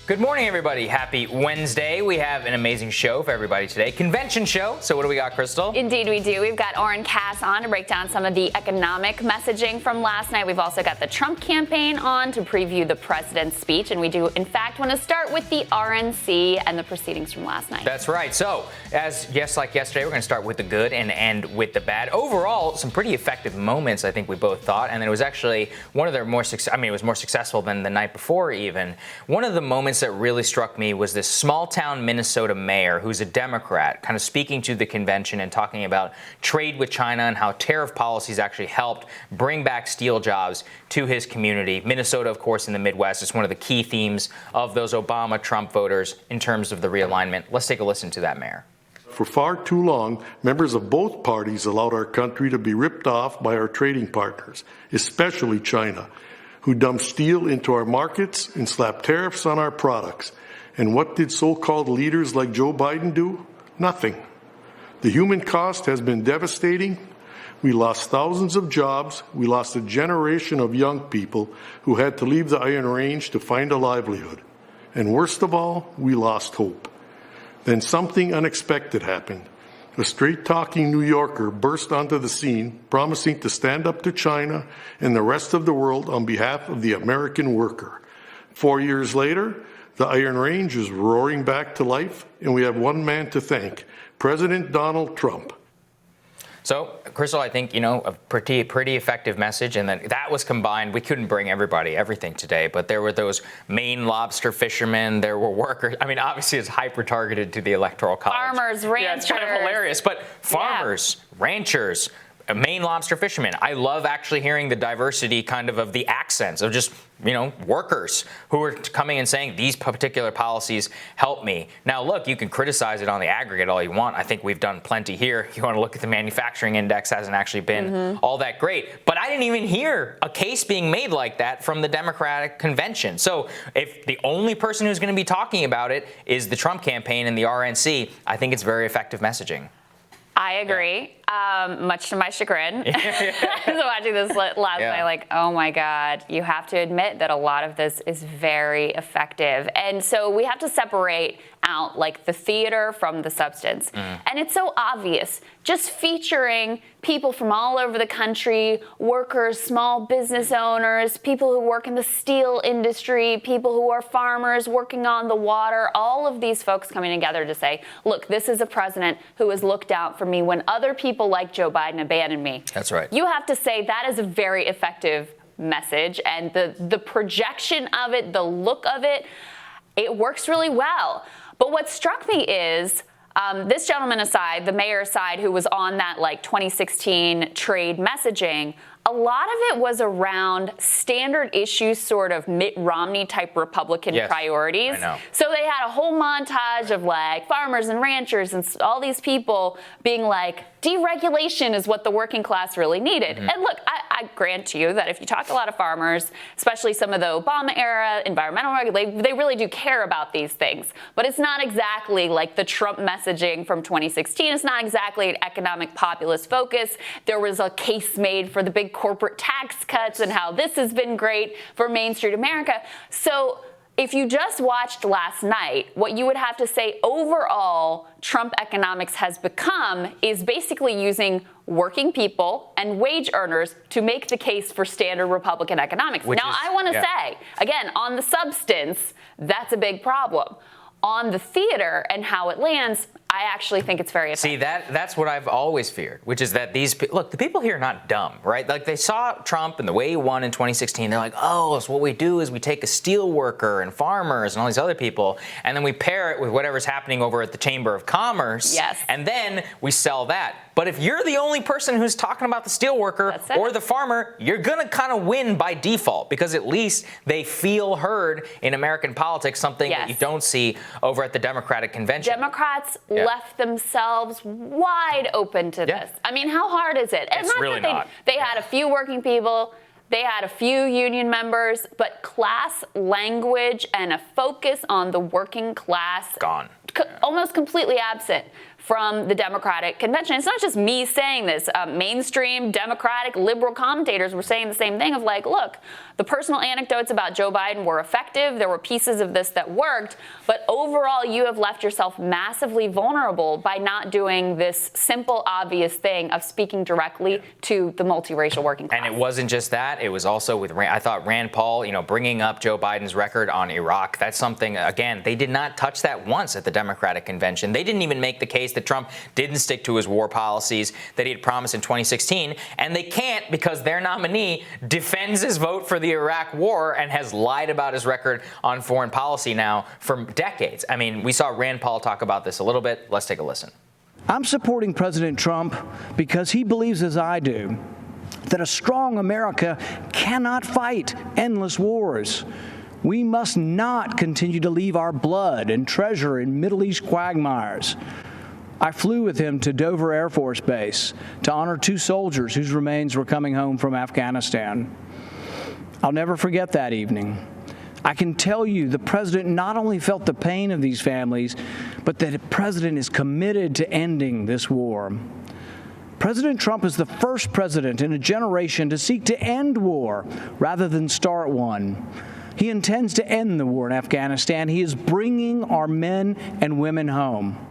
Good morning, everybody. Happy Wednesday. We have an amazing show for everybody today. Convention show. So what do we got, Krystal? Indeed, we do. We've got Oren Cass on to break down some of the economic messaging from last night. We've also got the Trump campaign on to preview the president's speech. And we do, in fact, want to start with the RNC and the proceedings from last night. That's right. So, like yesterday, we're going to start with the good and end with the bad. Overall, some pretty effective moments, I think we both thought. And it was actually one of their more it was more successful than the night before even. One of the moments that really struck me was this small-town Minnesota mayor who's a Democrat kind of speaking to the convention and talking about trade with China and how tariff policies actually helped bring back steel jobs to his community. Minnesota, of course, in the Midwest is one of the key themes of those Obama-Trump voters in terms of the realignment. Let's take a listen to that mayor. For far too long, members of both parties allowed our country to be ripped off by our trading partners, especially China, who dumped steel into our markets and slapped tariffs on our products. And what did so-called leaders like Joe Biden do? Nothing. The human cost has been devastating. We lost thousands of jobs. We lost a generation of young people who had to leave the Iron Range to find a livelihood. And worst of all, we lost hope. Then something unexpected happened. A straight-talking New Yorker burst onto the scene, promising to stand up to China and the rest of the world on behalf of the American worker. 4 years later, the Iron Range is roaring back to life, and we have one man to thank, President Donald Trump. So, Krystal, I think, a pretty effective message, and then that was combined. We couldn't bring everything today, but there were those Maine lobster fishermen, there were workers. I mean, obviously it's hyper-targeted to the Electoral College. Farmers, ranchers. Yeah, it's kind of hilarious, but farmers, ranchers, Maine lobster fishermen. I love actually hearing the diversity of the accents of just, workers who are coming and saying these particular policies help me. Now, look, you can criticize it on the aggregate all you want. I think we've done plenty here. You want to look at the manufacturing index, hasn't actually been all that great. But I didn't even hear a case being made like that from the Democratic convention. So if the only person who's going to be talking about it is the Trump campaign and the RNC, I think it's very effective messaging. I agree, much to my chagrin. I was watching this last night like, oh my God, you have to admit that a lot of this is very effective. And so we have to separate out the theater from the substance. And it's so obvious, just featuring people from all over the country, workers, small business owners, people who work in the steel industry, people who are farmers working on the water, all of these folks coming together to say, look, this is a president who has looked out for me when other people like Joe Biden abandoned me. That's right. You have to say that is a very effective message, and the projection of it, the look of it, it works really well. But what struck me is, this gentleman aside, the mayor aside, who was on that 2016 trade messaging, a lot of it was around standard issues, sort of Mitt Romney type Republican priorities. I know. So they had a whole montage of farmers and ranchers and all these people being deregulation is what the working class really needed. And look, I grant to you that if you talk to a lot of farmers, especially some of the Obama era environmental regulation, they really do care about these things. But it's not exactly the Trump messaging from 2016. It's not exactly an economic populist focus. There was a case made for the big corporate tax cuts and how this has been great for Main Street America. So if you just watched last night, what you would have to say overall Trump economics has become is basically using working people and wage earners to make the case for standard Republican economics. I want to say, again, on the substance, that's a big problem. On the theater and how it lands, I actually think it's very effective. See, that's what I've always feared, which is that the people here are not dumb, right? They saw Trump and the way he won in 2016. They're like, oh, so what we do is we take a steel worker and farmers and all these other people, and then we pair it with whatever's happening over at the Chamber of Commerce. Yes. And then we sell that. But if you're the only person who's talking about the steel worker or the farmer, you're going to kind of win by default, because at least they feel heard in American politics, something that you don't see over at the Democratic convention. Democrats left themselves wide open to this. I mean, how hard is it? It's really not. They had a few working people. They had a few union members, but class language and a focus on the working class gone. Almost completely absent from the Democratic convention. It's not just me saying this. Mainstream Democratic liberal commentators were saying the same thing of like, look, the personal anecdotes about Joe Biden were effective. There were pieces of this that worked. But overall, you have left yourself massively vulnerable by not doing this simple, obvious thing of speaking directly to the multiracial working class. And it wasn't just that. It was also with, I thought Rand Paul, bringing up Joe Biden's record on Iraq. That's something, again, they did not touch that once at the Democratic convention. They didn't even make the case that Trump didn't stick to his war policies that he had promised in 2016. And they can't because their nominee defends his vote for the Iraq war and has lied about his record on foreign policy now for decades. I mean, we saw Rand Paul talk about this a little bit. Let's take a listen. I'm supporting President Trump because he believes, as I do, that a strong America cannot fight endless wars. We must not continue to leave our blood and treasure in Middle East quagmires. I flew with him to Dover Air Force Base to honor 2 soldiers whose remains were coming home from Afghanistan. I'll never forget that evening. I can tell you the president not only felt the pain of these families, but that the president is committed to ending this war. President Trump is the first president in a generation to seek to end war rather than start one. He intends to end the war in Afghanistan. He is bringing our men and women home.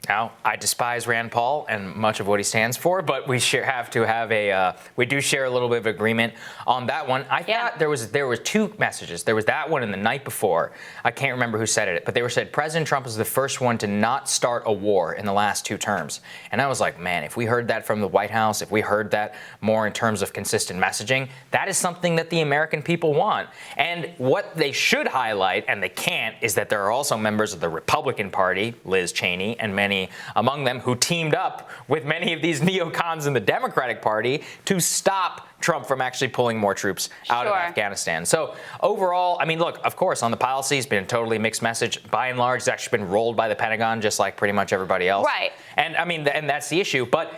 Now, I despise Rand Paul and much of what he stands for, but we have to have we do share a little bit of agreement on that one. I thought there was 2 messages. There was that one and the night before. I can't remember who said it, but they said President Trump is the first one to not start a war in the last 2 terms. And I was like, man, if we heard that from the White House, if we heard that more in terms of consistent messaging, that is something that the American people want. And what they should highlight, and they can't, is that there are also members of the Republican Party, Liz Cheney, and many among them who teamed up with many of these neocons in the Democratic Party to stop Trump from actually pulling more troops out of Afghanistan. So overall, I mean, look, of course, on the policy, it's been a totally mixed message. By and large, it's actually been rolled by the Pentagon, just like pretty much everybody else. Right. And I mean, and that's the issue. But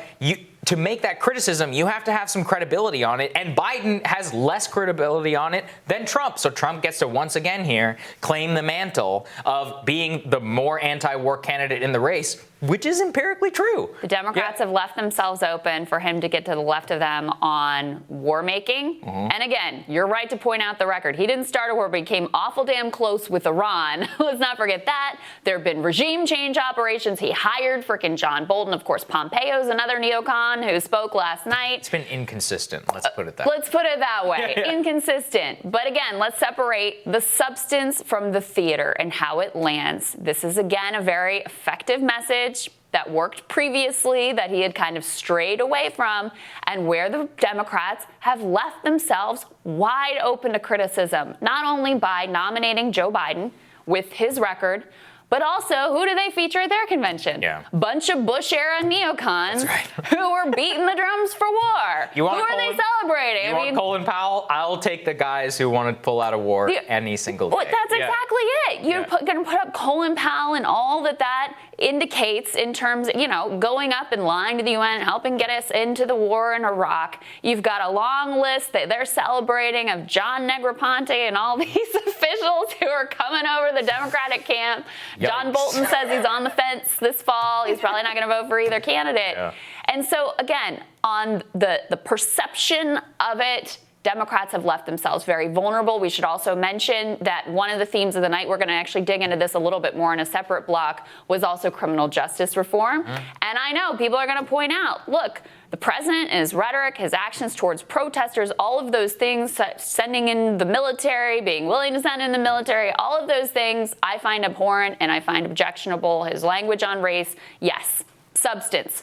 to make that criticism, you have to have some credibility on it. And Biden has less credibility on it than Trump. So Trump gets to once again here claim the mantle of being the more anti-war candidate in the race, which is empirically true. The Democrats have left themselves open for him to get to the left of them on war making. And again, you're right to point out the record. He didn't start a war, but he came awful damn close with Iran. Let's not forget that. There have been regime change operations. He hired frickin' John Bolton. Of course, Pompeo's another neocon who spoke last night. It's been inconsistent. Let's put it that way. Let's put it that way. Inconsistent. But again, let's separate the substance from the theater and how it lands. This is, again, a very effective message that worked previously, that he had kind of strayed away from, and where the Democrats have left themselves wide open to criticism, not only by nominating Joe Biden with his record, but also, who do they feature at their convention? Bunch of Bush-era neocons who were beating the drums for war. Who are they celebrating? You want Colin Powell? I'll take the guys who want to pull out of war any single day. Well, that's exactly it. You're going to put up Colin Powell and all that indicates in terms of, going up and lying to the UN, helping get us into the war in Iraq. You've got a long list that they're celebrating of John Negroponte and all these officials who are coming over the Democratic camp. John Bolton says he's on the fence this fall. He's probably not going to vote for either candidate. And so, again, on the perception of it, Democrats have left themselves very vulnerable. We should also mention that one of the themes of the night, we're going to actually dig into this a little bit more in a separate block, was also criminal justice reform. And I know people are going to point out, look, the president, his rhetoric, his actions towards protesters, all of those things, sending in the military, being willing to send in the military, all of those things I find abhorrent and I find objectionable. His language on race, yes, substance.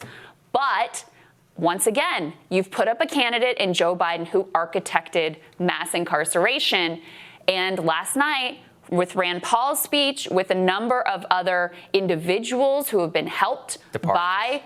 But once again, you've put up a candidate in Joe Biden who architected mass incarceration. And last night, with Rand Paul's speech, with a number of other individuals who have been helped by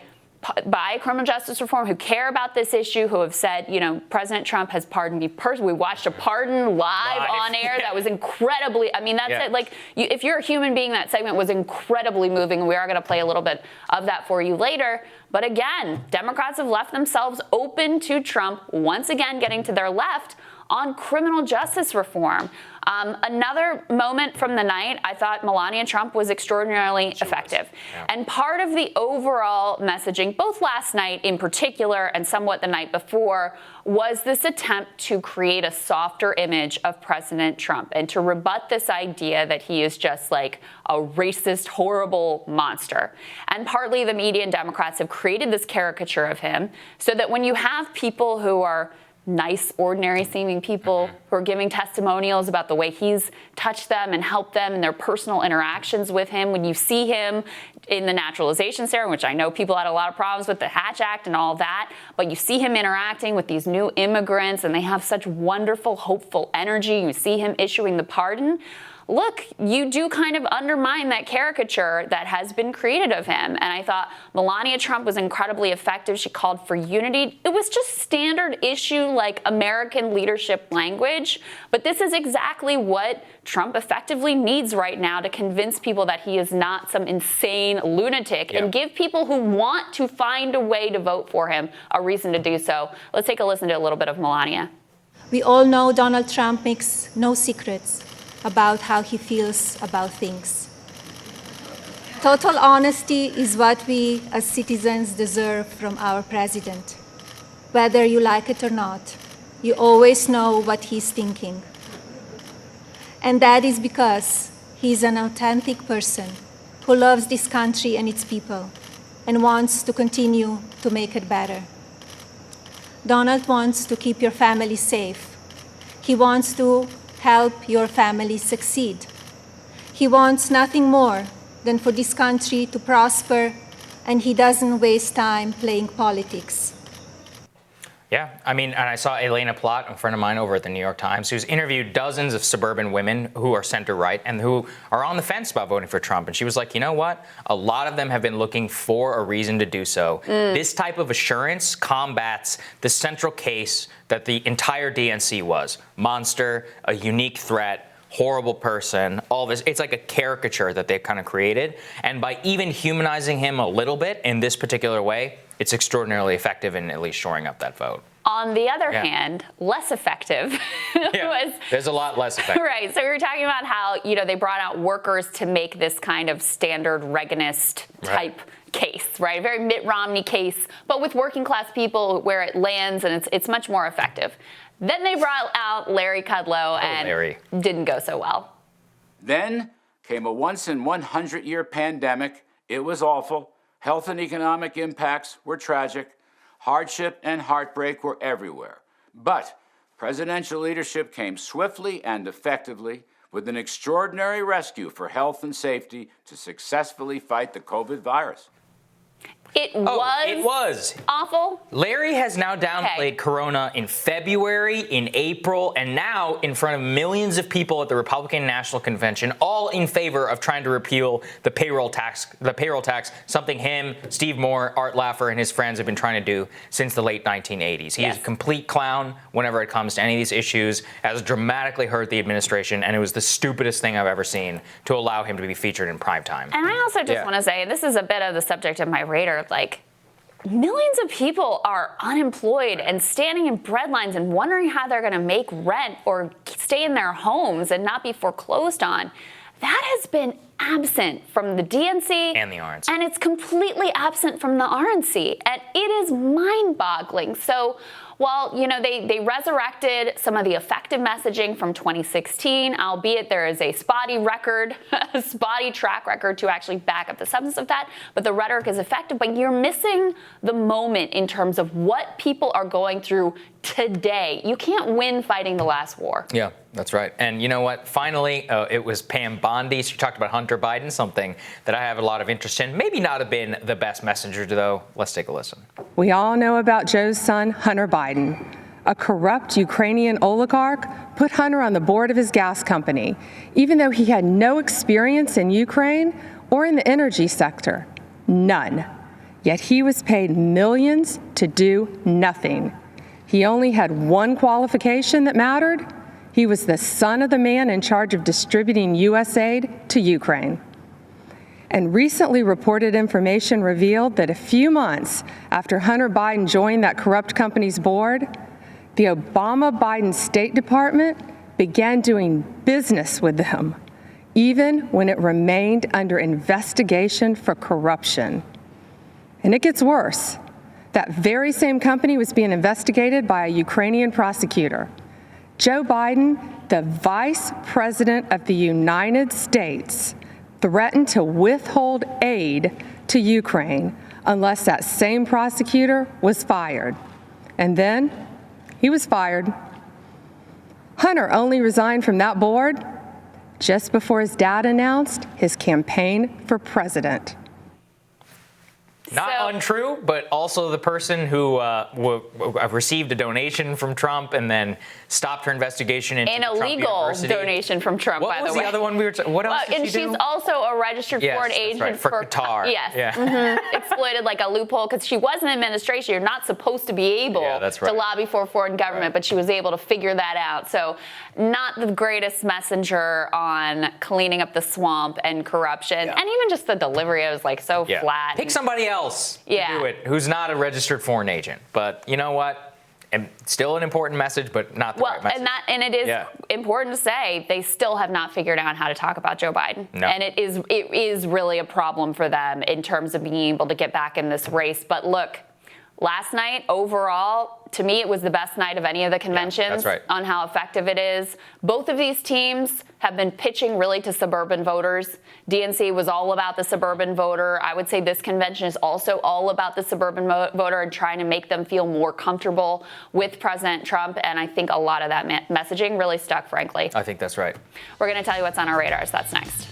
criminal justice reform, who care about this issue, who have said, President Trump has pardoned me personally. We watched a pardon live on air. That was incredibly, that's it. Like, if you're a human being, that segment was incredibly moving. And we are going to play a little bit of that for you later. But again, Democrats have left themselves open to Trump once again getting to their left on criminal justice reform. Another moment from the night, I thought Melania Trump was extraordinarily effective. Yeah. And part of the overall messaging, both last night in particular and somewhat the night before, was this attempt to create a softer image of President Trump and to rebut this idea that he is just like a racist, horrible monster. And partly the media and Democrats have created this caricature of him so that when you have people who are nice, ordinary-seeming people who are giving testimonials about the way he's touched them and helped them in their personal interactions with him. When you see him in the naturalization ceremony, which I know people had a lot of problems with the Hatch Act and all that, but you see him interacting with these new immigrants and they have such wonderful, hopeful energy. You see him issuing the pardon. Look, you do kind of undermine that caricature that has been created of him. And I thought Melania Trump was incredibly effective. She called for unity. It was just standard issue, like American leadership language. But this is exactly what Trump effectively needs right now to convince people that he is not some insane lunatic and give people who want to find a way to vote for him a reason to do so. Let's take a listen to a little bit of Melania. We all know Donald Trump makes no secrets about how he feels about things. Total honesty is what we as citizens deserve from our president. Whether you like it or not, you always know what he's thinking. And that is because he's an authentic person who loves this country and its people and wants to continue to make it better. Donald wants to keep your family safe. He wants to help your family succeed. He wants nothing more than for this country to prosper, and he doesn't waste time playing politics. Yeah, I mean, and I saw Elena Plott, a friend of mine over at the New York Times, who's interviewed dozens of suburban women who are center-right and who are on the fence about voting for Trump. And she was like, you know what? A lot of them have been looking for a reason to do so. This type of assurance combats the central case that the entire DNC was. Monster, a unique threat, horrible person, all this. It's like a caricature that they've kind of created. And by even humanizing him a little bit in this particular way, it's extraordinarily effective in at least shoring up that vote. On the other hand, less effective was... There's a lot less effective. Right. So we were talking about how, you know, they brought out workers to make this kind of standard Reaganist type case, right? A very Mitt Romney case, but with working class people where it lands and it's much more effective. Then they brought out Larry Kudlow and didn't go so well. Then came a once-in-100-year pandemic. It was awful. Health and economic impacts were tragic. Hardship and heartbreak were everywhere. But presidential leadership came swiftly and effectively with an extraordinary rescue for health and safety to successfully fight the COVID virus. It was awful. Larry has now downplayed Corona in February, in April, and now in front of millions of people at the Republican National Convention, all in favor of trying to repeal the payroll tax, something him, Steve Moore, Art Laffer, and his friends have been trying to do since the late 1980s. He is a complete clown whenever it comes to any of these issues, has dramatically hurt the administration, and it was the stupidest thing I've ever seen to allow him to be featured in primetime. And I also just want to say, this is a bit of the subject of my radar, like, millions of people are unemployed and standing in bread lines and wondering how they're going to make rent or stay in their homes and not be foreclosed on. That has been absent from the DNC and the RNC. And it's completely absent from the RNC. And it is mind-boggling. So while, you know, they resurrected some of the effective messaging from 2016, albeit there is a spotty record, a spotty track record to actually back up the substance of that, but the rhetoric is effective. But you're missing the moment in terms of what people are going through today. You can't win fighting the last war. Yeah, that's right. And you know what? Finally, it was Pam Bondi. She talked about Hunter Biden, something that I have a lot of interest in. Maybe not have been the best messenger, though. Let's take a listen. We all know about Joe's son, Hunter Biden. A corrupt Ukrainian oligarch put Hunter on the board of his gas company, even though he had no experience in Ukraine or in the energy sector. None. Yet he was paid millions to do nothing. He only had one qualification that mattered. He was the son of the man in charge of distributing U.S. aid to Ukraine. And recently reported information revealed that a few months after Hunter Biden joined that corrupt company's board, the Obama-Biden State Department began doing business with them, even when it remained under investigation for corruption. And it gets worse. That very same company was being investigated by a Ukrainian prosecutor. Joe Biden, the Vice President of the United States, threatened to withhold aid to Ukraine unless that same prosecutor was fired. And then he was fired. Hunter only resigned from that board just before his dad announced his campaign for president. Not untrue, but also the person who received a donation from Trump and then stopped her investigation into An the Trump illegal University. donation from Trump, by the way. What was the other one we were what else did and she do? she's also a registered foreign agent right, for Qatar. Yes. Yeah. Exploited like a loophole because she was in administration. You're not supposed to be able to lobby for a foreign government, but she was able to figure that out. So not the greatest messenger on cleaning up the swamp and corruption. And even just the delivery was like so flat. Pick somebody else to do it who's not a registered foreign agent. But you know what? And still an important message, but not the right message. And it is important to say they still have not figured out how to talk about Joe Biden. No. And it is really a problem for them in terms of being able to get back in this race. But look, last night, overall, to me, it was the best night of any of the conventions on how effective it is. Both of these teams have been pitching really to suburban voters. DNC was all about the suburban voter. I would say this convention is also all about the suburban voter and trying to make them feel more comfortable with President Trump. And I think a lot of that messaging really stuck, frankly. I think that's right. We're going to tell you what's on our radars. That's next.